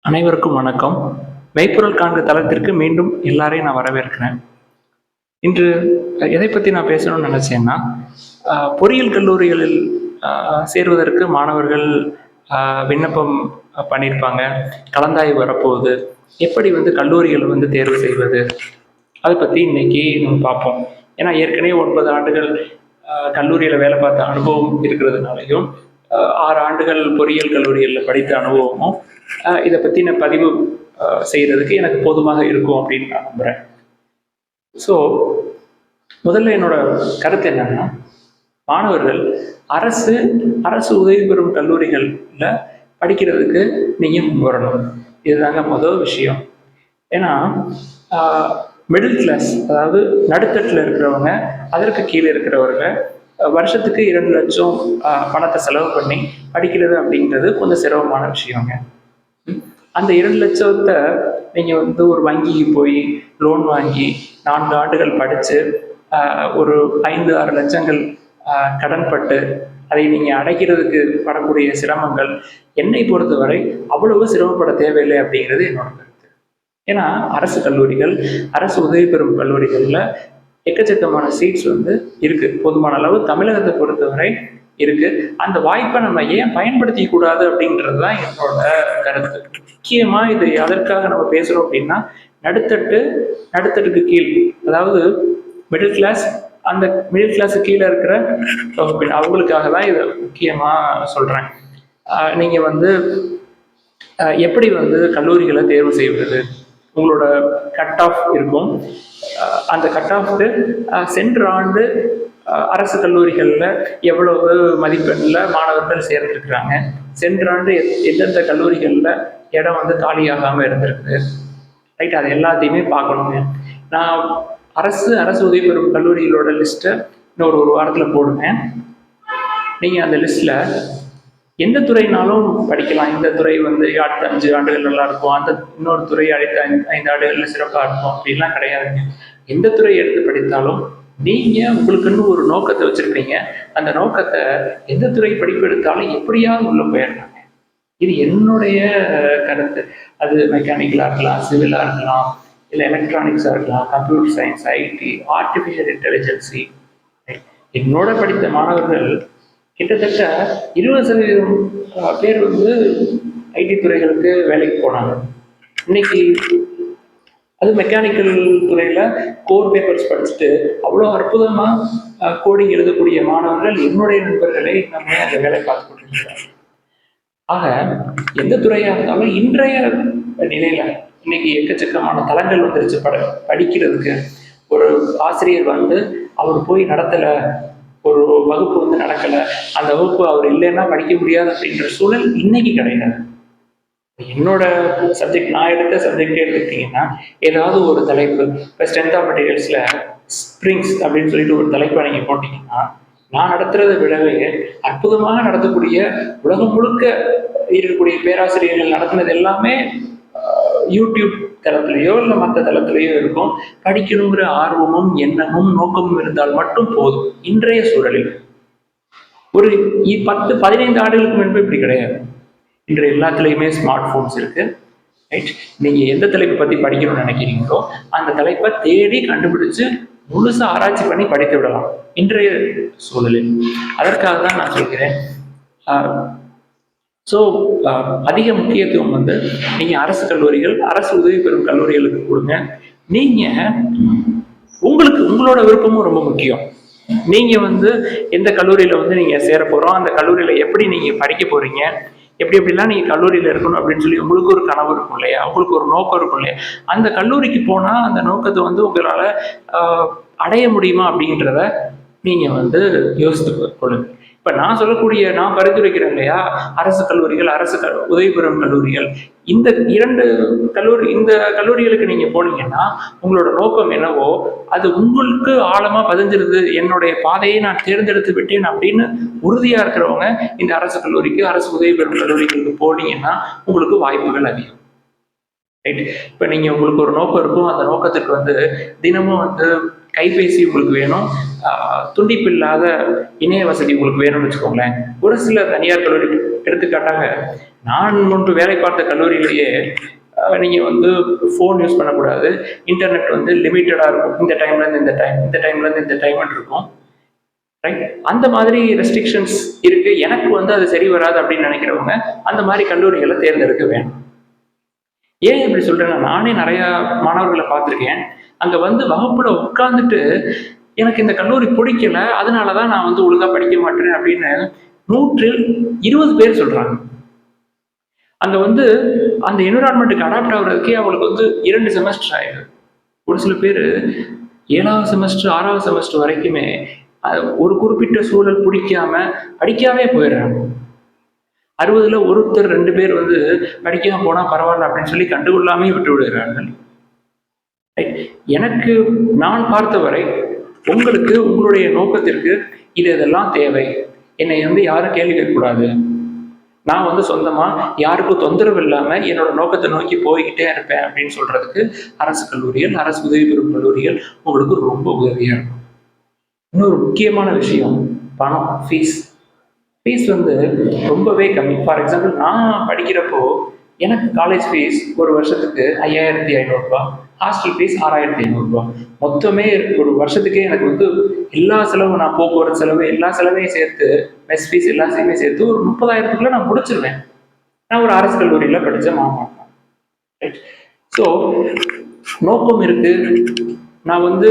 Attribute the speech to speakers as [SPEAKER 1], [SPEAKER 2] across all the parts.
[SPEAKER 1] அனைவருக்கும் வணக்கம். மெய்ப்பொருள் காண்க தளத்திற்கு மீண்டும் எல்லாரையும் நான் வரவேற்கிறேன். இன்று எதை பற்றி நான் பேசணும்னு நினச்சேன்னா, பொறியியல் கல்லூரிகளில் சேர்வதற்கு மாணவர்கள் விண்ணப்பம் பண்ணியிருப்பாங்க. கலந்தாய்வு வரப்போகுது. எப்படி கல்லூரிகளை தேர்வு செய்வது? அதை பற்றி இன்னைக்கு நம்ம பார்ப்போம். ஏன்னா ஏற்கனவே 9 ஆண்டுகள் கல்லூரியில் வேலை பார்த்த அனுபவம் இருக்கிறதுனாலையும் 6 ஆண்டுகள் பொறியியல் கல்லூரிகளில் படித்த அனுபவமும் இதை பற்றின பதிவு செய்கிறதுக்கு எனக்கு போதுமாக இருக்கும் அப்படின்னு நான் நம்புகிறேன். ஸோ முதல்ல என்னோட கருத்து என்னன்னா, மாணவர்கள் அரசு உதவி பெறும் கல்லூரிகளில் படிக்கிறதுக்கு நீங்கள் முன் வரணும். இதுதாங்க முதல் விஷயம். ஏன்னா மிடில் கிளாஸ், அதாவது நடுத்தட்டில் இருக்கிறவங்க, அதற்கு கீழே இருக்கிறவங்க வருஷத்துக்கு 2 லட்சம் பணத்தை செலவு பண்ணி படிக்கிறது அப்படின்றது கொஞ்சம் சிரமமான விஷயங்க. அந்த 2 லட்சத்தை நீங்கள் ஒரு வங்கிக்கு போய் லோன் வாங்கி 4 ஆண்டுகள் படித்து ஒரு 5-6 லட்சங்கள் கடன்பட்டு அதை நீங்கள் அடைக்கிறதுக்கு படக்கூடிய சிரமங்கள் என்னை பொறுத்தவரை அவ்வளவு சிரமப்பட தேவையில்லை அப்படிங்கிறது என்னோட கருத்து. ஏன்னா அரசு கல்லூரிகள், அரசு உதவி பெறும் கல்லூரிகளில் எக்கச்சக்கமான சீட்ஸ் இருக்குது. போதுமான அளவு தமிழகத்தை பொறுத்தவரை இருக்குது. அந்த வாய்ப்பை நம்ம ஏன் பயன்படுத்திக்க கூடாது அப்படின்றது தான் என்னோட கருத்து. முக்கியமாக இது அதற்காக நம்ம பேசுகிறோம் அப்படின்னா, நடுத்தட்டுக்கு கீழ், அதாவது மிடில் கிளாஸ், அந்த மிடில் கிளாஸுக்கு கீழே இருக்கிற அவங்களுக்காக தான் இதை முக்கியமாக சொல்கிறேன். நீங்கள் எப்படி கல்லூரிகளை தேர்வு செய்வது? உங்களோட கட் ஆஃப் இருக்கும். அந்த கட் ஆஃப்க்கு சென்ற ஆண்டு அரசு கல்லூரிகளில் எவ்வளவு மதிப்பெண்ணில் மாணவர்கள் சேர்ந்துருக்குறாங்க, சென்ற ஆண்டு எந்தெந்த கல்லூரிகளில் இடம் காலியாகாமல் இருந்திருக்குது, ரைட்? அது எல்லாத்தையுமே பார்க்கணுங்க. நான் அரசு உதவி பெறும் கல்லூரிகளோட லிஸ்ட்டை இன்னொரு வாரத்தில் போடுவேன். நீங்கள் அந்த லிஸ்ட்டில் எந்த துறைனாலும் படிக்கலாம். இந்த துறை அடுத்த 5 ஆண்டுகள் நல்லா இருக்கும், அந்த இன்னொரு துறை அடுத்த 5 ஆண்டுகளில் சிறப்பாக இருக்கும் அப்படின்லாம் கிடையாதுங்க. எந்த துறை எடுத்து படித்தாலும் நீங்கள் உங்களுக்குன்னு ஒரு நோக்கத்தை வச்சுருப்பீங்க. அந்த நோக்கத்தை எந்த துறை படிப்பு எடுத்தாலும் எப்படியாவது உள்ளே போயிடலாங்க. இது என்னுடைய கருத்து. அது மெக்கானிக்கலாக இருக்கலாம், சிவிலாக இருக்கலாம், இல்லை எலக்ட்ரானிக்ஸாக இருக்கலாம், computer science, IT, artificial intelligence. என்னோட படித்த மாணவர்கள் கிட்டத்தட்ட 20% பேர் ஐடி துறைகளுக்கு வேலைக்கு போனாங்க. இன்னைக்கு அது மெக்கானிக்கல் துறையில் கோர் பேப்பர்ஸ் படிச்சுட்டு அவ்வளோ அற்புதமாக கோடிங் எழுதக்கூடிய மாணவர்கள் என்னுடைய நண்பர்களை நம்ம அந்த வேலை பார்த்து கொண்டிருக்கிறாங்க. ஆக எந்த துறையாக இருந்தாலும் இன்றைய நிலையில் இன்னைக்கு எக்கச்சக்கமான தளங்கள் வந்துருச்சு படிக்கிறதுக்கு. ஒரு ஆசிரியர் அவர் போய் நடத்தலை, ஒரு வகுப்பு நடக்கலை, அந்த வகுப்பு அவர் இல்லைன்னா படிக்க முடியாது அப்படின்ற சூழல் இன்னைக்கு கிடையாது. என்னோட சப்ஜெக்ட், நான் எடுத்த சப்ஜெக்ட் எடுத்துக்கிட்டிங்கன்னா, ஏதாவது ஒரு தலைப்பு, இப்போ ஸ்ட்ரென்த் ஆஃப் மெட்டீரியல்ஸில் ஸ்ப்ரிங்ஸ் அப்படின்னு சொல்லிட்டு ஒரு தலைப்பை நீங்கள் போட்டிங்கன்னா, நான் நடத்துறதை விடவே அற்புதமாக நடத்தக்கூடிய உலகம் முழுக்க இருக்கக்கூடிய பேராசிரியர்கள் நடத்தினது எல்லாமே யூடியூப் தளத்திலேயோ இல்லை மற்ற தளத்திலேயோ இருக்கும். படிக்கணுங்கிற ஆர்வமும் எண்ணமும் நோக்கமும் இருந்தால் மட்டும் போதும். இன்றைய சூழலில் ஒரு 10-15 ஆண்டுகளுக்கு முன்பு இப்படி கிடையாது. இன்று எல்லாத்துலேயுமே ஸ்மார்ட் ஃபோன்ஸ் இருக்குது, ரைட்? நீங்கள் எந்த தலைப்பை பற்றி படிக்கணும்னு நினைக்கிறீங்களோ அந்த தலைப்பை தேடி கண்டுபிடிச்சு முழுசாக ஆராய்ச்சி பண்ணி படித்து விடலாம் இன்றைய சூழலில். அதற்காக தான் நான் சொல்கிறேன். ஸோ அதிக முக்கியத்துவம் நீங்கள் அரசு கல்லூரிகள், அரசு உதவி பெறும் கல்லூரிகளுக்கு கொடுங்க. நீங்கள் உங்களோட விருப்பமும் ரொம்ப முக்கியம். நீங்கள் எந்த கல்லூரியில் நீங்கள் சேர போகிறோம், அந்த கல்லூரியில் எப்படி நீங்கள் படிக்க போகிறீங்க, எப்படிலாம் நீங்கள் கல்லூரியில் இருக்கணும் அப்படின்னு சொல்லி உங்களுக்கு ஒரு கனவு இருக்கும் இல்லையா, உங்களுக்கு ஒரு நோக்கம் இருக்கும் இல்லையா? அந்த கல்லூரிக்கு போனால் அந்த நோக்கத்தை உங்களால் அடைய முடியுமா அப்படின்றத நீங்கள் யோசித்து கொள்ளுங்க. இப்போ நான் பரிந்துரைக்கிறேன் இல்லையா, அரசு கல்லூரிகள், உதவி பெறும் கல்லூரிகள், இந்த கல்லூரிகளுக்கு நீங்கள் போனீங்கன்னா உங்களோட நோக்கம் என்னவோ அது உங்களுக்கு ஆழமாக பதிஞ்சிருது. என்னுடைய பாதையை நான் தேர்ந்தெடுத்து விட்டேன் அப்படின்னு உறுதியாக இருக்கிறவங்க இந்த அரசு கல்லூரிக்கு, அரசு உதவி பெறும் கல்லூரிகளுக்கு போனீங்கன்னா உங்களுக்கு வாய்ப்புகள் அதிகம், ரைட்? இப்போ நீங்கள் உங்களுக்கு ஒரு நோக்கம் இருக்கும், அந்த நோக்கத்துக்கு தினமும் கைபேசி உங்களுக்கு வேணும், துண்டிப்பு இல்லாத இணைய வசதி உங்களுக்கு வேணும்னு வச்சுக்கோங்களேன். ஒரு சில தனியார் எடுத்துக்காட்டாக நான் முன்பு வேலை பார்த்த கல்லூரியிலேயே நீங்கள் வந்து ஃபோன் யூஸ் பண்ணக்கூடாது, இன்டர்நெட் வந்து லிமிட்டடாக இருக்கும், இந்த டைம்லேருந்து இந்த டைம், இந்த டைம்லேருந்து இந்த டைம்னு இருக்கும். ரைட், அந்த மாதிரி ரெஸ்ட்ரிக்ஷன்ஸ் இருக்கு. எனக்கு வந்து அது சரி வராது அப்படின்னு நினைக்கிறவங்க அந்த மாதிரி கல்லூரிகளை தேர்ந்தெடுக்க வேணும். ஏன் இப்படி சொல்றேன்னா, நானே நிறைய மாணவர்களை பார்த்துருக்கேன். அங்க வந்து வகுப்புல உட்கார்ந்துட்டு எனக்கு இந்த கல்லூரி பிடிக்கல, அதனாலதான் நான் வந்து ஒழுங்கா படிக்க மாட்டேன் அப்படின்னு 120 பேர் சொல்றாங்க. அங்க வந்து அந்த என்விரான்மெண்ட்டுக்கு அடாப்ட் ஆகுறதுக்கே அவங்களுக்கு வந்து 2 செமஸ்டர் ஆயிடுது. ஒரு சில பேர் 7வது செமஸ்டர் 6வது செமஸ்டர் வரைக்குமே ஒரு குறிப்பிட்ட சூழல் பிடிக்காம படிக்காமே போயிடுறாங்க. 60ல் ஒருத்தர் 2 பேர் வந்து படிக்காம போனா பரவாயில்ல அப்படின்னு சொல்லி கண்டுகொள்ளாமே விட்டு விடுகிறார்கள். எனக்கு நான் பார்த்தவரை உங்களுக்கு உங்களுடைய நோக்கத்திற்கு இதெல்லாம் தேவை, என்னை வந்து யாரும் கேள்வி கேட்கக்கூடாது, நான் வந்து சொந்தமா யாருக்கும் தொந்தரவு இல்லாம என்னோட நோக்கத்தை நோக்கி போய்கிட்டே இருப்பேன் அப்படின்னு சொல்றதுக்கு அரசு கல்லூரிகள், அரசு உதவி பெறும் கல்லூரிகள் உங்களுக்கு ரொம்ப உதவியா இருக்கும். இன்னொரு முக்கியமான விஷயம் பணம், ஃபீஸ். ஃபீஸ் வந்து ரொம்பவே கம்மி. ஃபார் எக்ஸாம்பிள், நான் படிக்கிறப்போ எனக்கு காலேஜ் ஃபீஸ் ஒரு வருஷத்துக்கு 5500 ரூபாய், ஹாஸ்டல் ஃபீஸ் 6500 ரூபாய். மொத்தமே ஒரு வருஷத்துக்கே எனக்கு வந்து எல்லா செலவும், நான் போக்குவரத்து செலவு எல்லா செலவையும் சேர்த்து, மெஸ் ஃபீஸ் எல்லாத்தையுமே சேர்த்து ஒரு 30,000க்குள்ள நான் முடிச்சிருவேன். நான் ஒரு அரசு கல்லூரியில் படித்த மாணவன். ரைட், ஸோ நோக்கம் இருக்கு, நான் வந்து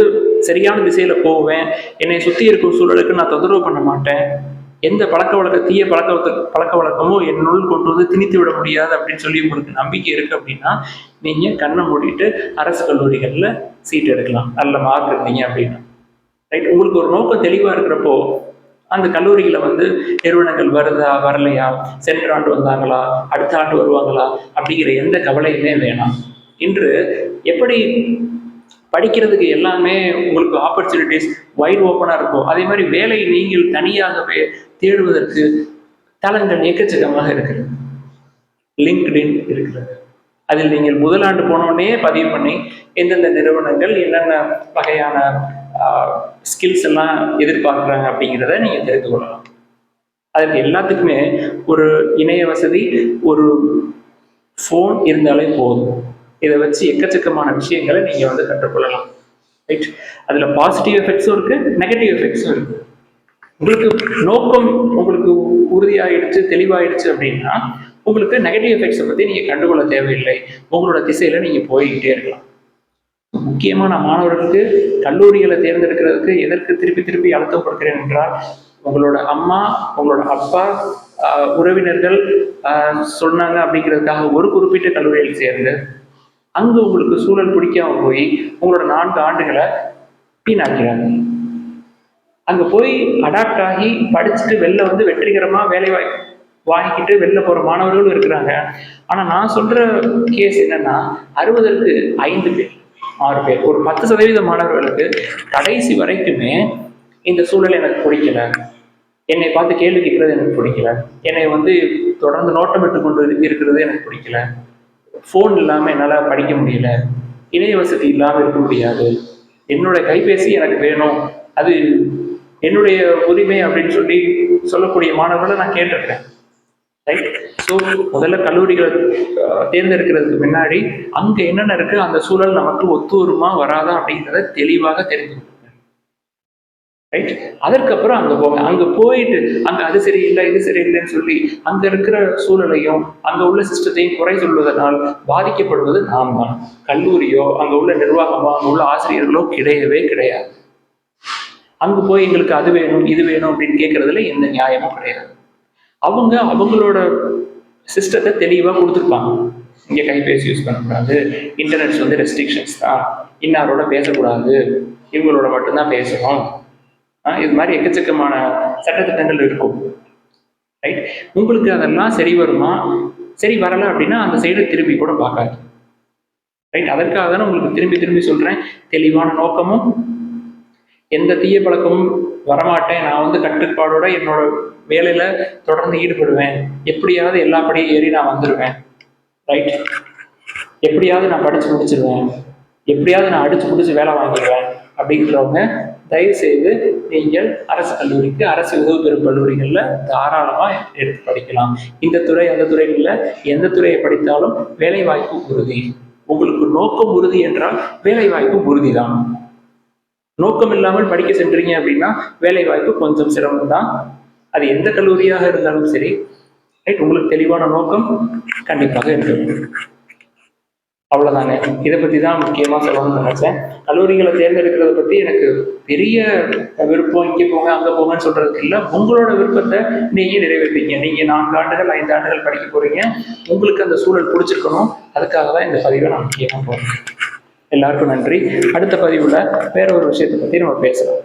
[SPEAKER 1] சரியான திசையில போவேன், என்னை சுற்றி இருக்கும் சூழலுக்கு நான் தொந்தரவு பண்ண மாட்டேன், எந்த தீய பழக்க வழக்கமோ என்னுள் கொண்டு வந்து திணித்து விட முடியாது அப்படின்னு சொல்லி உங்களுக்கு நம்பிக்கை இருக்கு அப்படின்னா, நீங்க கண்ணை மூடிட்டு அரசு கல்லூரிகள்ல சீட் எடுக்கலாம், நல்ல மார்க் இருந்தீங்க அப்படின்னா. ரைட், உங்களுக்கு ஒரு நோக்கம் தெளிவா இருக்கிறப்போ அந்த கல்லூரிகளை வந்து நிறுவனங்கள் வருதா வரலையா, சென்ற ஆண்டு வந்தாங்களா, அடுத்த ஆண்டு வருவாங்களா அப்படிங்கிற எந்த கவலையுமே வேணாம். இன்று எப்படி படிக்கிறதுக்கு எல்லாமே உங்களுக்கு ஆப்பர்ச்சுனிட்டிஸ் வைட் ஓப்பனாக இருக்கும், அதே மாதிரி வேலை நீங்கள் தனியாகவே தேடுவதற்கு தளங்கள் எக்கச்சக்கமாக இருக்கிறது. லிங்க்டின் இருக்கிறது, அதில் நீங்கள் முதலாண்டு போனோடனே பதிவு பண்ணி எந்தெந்த நிறுவனங்கள் என்னென்ன வகையான ஸ்கில்ஸ் எல்லாம் எதிர்பார்க்குறாங்க அப்படிங்கிறத நீங்கள் தெரிந்து கொள்ளலாம். அதுக்கு எல்லாத்துக்குமே ஒரு இணைய வசதி, ஒரு ஃபோன் இருந்தாலே போதும். இதை வச்சு எக்கச்சக்கமான விஷயங்களை நீங்கள் வந்து கற்றுக்கொள்ளலாம். ரைட், அதில் பாசிட்டிவ் எஃபெக்ட்ஸும் இருக்குது, நெகட்டிவ் எஃபெக்ட்ஸும் இருக்குது. உங்களுக்கு நோக்கம் உங்களுக்கு உறுதியாயிடுச்சு, தெளிவாயிடுச்சு அப்படின்னா உங்களுக்கு நெகட்டிவ் எஃபெக்ட்ஸை பற்றி நீங்கள் கண்டுகொள்ள தேவையில்லை, உங்களோட திசையில் நீங்கள் போய்கிட்டே இருக்கலாம். முக்கியமான மாணவர்களுக்கு கல்லூரிகளை தேர்ந்தெடுக்கிறதுக்கு எதற்கு திருப்பி திருப்பி அழுத்தம் கொடுக்கிறேன் என்றால், உங்களோட அம்மா, உங்களோட அப்பா, உறவினர்கள் சொன்னாங்க அப்படிங்கிறதுக்காக ஒரு குறிப்பிட்ட கல்லூரியில் சேர்ந்து அங்கு உங்களுக்கு சூழல் பிடிக்காம போய் உங்களோட 4 ஆண்டுகளை வீணாக்கிறாங்க. அங்க போய் அடாப்ட் ஆகி படிச்சுட்டு வெளில வந்து வெற்றிகரமா வேலை வாங்கிக்கிட்டு வெளில போற மாணவர்களும் இருக்கிறாங்க. ஆனா நான் சொல்ற கேஸ் என்னன்னா, 60ற்கு 5 பேர் 6 பேர், ஒரு 10% மாணவர்களுக்கு கடைசி வரைக்குமே இந்த சூழல் எனக்கு பிடிக்கல, என்னை பார்த்து கேள்வி கேட்கறது எனக்கு பிடிக்கல, என்னை வந்து தொடர்ந்து நோட்டமிட்டு கொண்டு இருக்கிறது எனக்கு பிடிக்கல, ஃபோன் இல்லாமல் என்னால் படிக்க முடியல, இணைய வசதி இல்லாமல் இருக்க முடியாது, என்னோட கைபேசி எனக்கு வேணும், அது என்னுடைய உரிமை அப்படின்னு சொல்லக்கூடிய மாணவர்களை நான் கேட்டிருக்கேன். ரைட், ஸோ முதல்ல கல்லூரிகளை தேர்ந்தெடுக்கிறதுக்கு முன்னாடி அங்கே என்னென்ன இருக்கு, அந்த சூழல் நமக்கு ஒத்து வருமா வராதா அப்படிங்கிறத தெளிவாக தெரிஞ்சுக்கணும். ரைட், அதற்கப்புறம் அங்கே போங்க. அங்கே போயிட்டு அங்கே அது சரியில்லை இது சரியில்லைன்னு சொல்லி அங்கே இருக்கிற சூழலையும் அங்கே உள்ள சிஸ்டத்தையும் குறை சொல்வதனால் பாதிக்கப்படுவது நாம் தான். கல்லூரியோ அங்கே உள்ள நிர்வாகமோ அங்கே உள்ள ஆசிரியர்களோ கிடையவே கிடையாது. அங்கே போய் எங்களுக்கு அது வேணும் இது வேணும் அப்படின்னு கேட்கறதுல எந்த நியாயமும் கிடையாது. அவங்க அவங்களோட சிஸ்டத்தை தெளிவாக கொடுத்துருப்பாங்க. இங்கே கைபேசி யூஸ் பண்ணக்கூடாது, இன்டர்நெட்ஸ் வந்து ரெஸ்ட்ரிக்ஷன்ஸ் தான், இன்னாரோட பேசக்கூடாது, இவங்களோட மட்டும்தான் பேசணும், இது மாதிரி எக்கச்சக்கமான சட்டத்திட்டங்கள் இருக்கும். ரைட், உங்களுக்கு அதெல்லாம் சரி வருமா, சரி வரலை அப்படின்னா அந்த சைடை திரும்பி கூட பார்க்காது. ரைட், அதற்காக தானே உங்களுக்கு திரும்பி திரும்பி சொல்கிறேன், தெளிவான நோக்கமும் எந்த தீய பழக்கமும் வரமாட்டேன், நான் வந்து கட்டுப்பாடோட என்னோட வேலையில் தொடர்ந்து ஈடுபடுவேன், எப்படியாவது எல்லா படியும் ஏறி நான் வந்துடுவேன், ரைட், எப்படியாவது நான் படித்து முடிச்சிடுவேன், எப்படியாவது நான் அடித்து முடிச்சு வேலை வாங்கிடுவேன் அப்படிங்கிறவங்க தயவு செய்து நீங்கள் அரசு கல்லூரிக்கு, அரசு உதவி பெறும் கல்லூரிகளில் தாராளமாக எடுத்து படிக்கலாம். இந்த துறை அந்த துறைகளில் எந்த துறையை படித்தாலும் வேலை வாய்ப்பு உறுதி. உங்களுக்கு நோக்கம் உறுதி என்றால் வேலை வாய்ப்பு உறுதி தான். நோக்கம் இல்லாமல் படிக்க சென்றீங்க அப்படின்னா வேலை வாய்ப்பு கொஞ்சம் சிரமம் தான். அது எந்த கல்லூரியாக இருந்தாலும் சரி, ரைட், உங்களுக்கு தெளிவான நோக்கம் கண்டிப்பாக இருக்கு. அவ்வளோதாங்க. இதை பற்றி தான் முக்கியமாக சொல்லணும்னு நினச்சேன். கல்லூரிகளை தேர்ந்தெடுக்கிறத பற்றி எனக்கு பெரிய விருப்பம், இங்கே போங்க அங்கே போங்கன்னு சொல்கிறதுக்கு இல்லை. உங்களோட விருப்பத்தை நீங்கள் நிறைவேற்றீங்க. நீங்கள் 4 ஆண்டுகள் 5 ஆண்டுகள் படிக்க போகிறீங்க. உங்களுக்கு அந்த சூழல் பிடிச்சிருக்கணும். அதுக்காக தான் இந்த பதிவை நான் முக்கியமாக போகிறேன். எல்லாருக்கும் நன்றி. அடுத்த பதிவில் வேற ஒரு விஷயத்தை பற்றி நம்ம பேசலாம்.